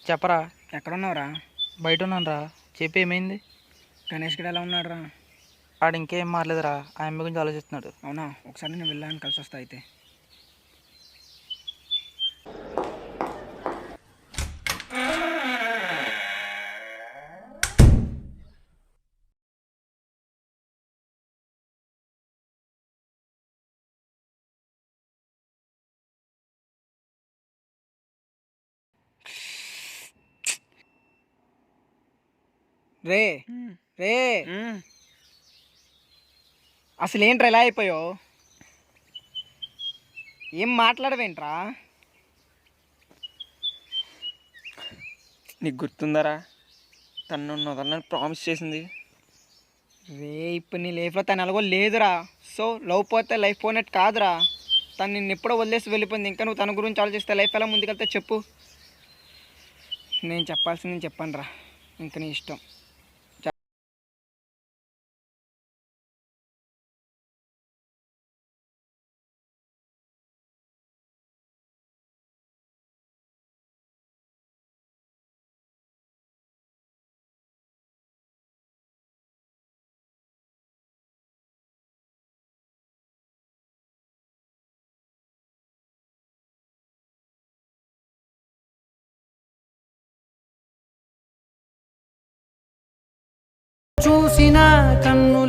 చెప్పరా. ఎక్కడున్నావురా? బయట ఉన్నాను రా. చెప్పి ఏమైంది? గణేష్ గడు ఎలా ఉన్నాడు రా? ఆడు ఇంకేం మారలేదురా, ఆ అమ్మాయి గురించి ఆలోచిస్తున్నాడు. అవునా, ఒకసారి నేను వెళ్ళాను, కలిసి వస్తా అయితే. రే రే అసలు ఏంట్రా ఎలా అయిపోయావు? ఏం మాట్లాడవేంట్రా? నీకు గుర్తుందరా, తను వదలని ప్రామిస్ చేసింది. రే ఇప్పుడు నీ లైఫ్లో తను ఎలాగో లేదురా. సో లవ్ పోతే లైఫ్ పోనట్టు కాదురా. తను నిన్ను ఎప్పుడో వదిలేసి వెళ్ళిపోయింది. ఇంకా నువ్వు తన గురించి ఆలోచిస్తే లైఫ్ ఎలా ముందుకెళ్తే చెప్పు. నేను చెప్పాల్సింది నేను చెప్పాను రా, ఇంక నీ ఇష్టం. చూసినా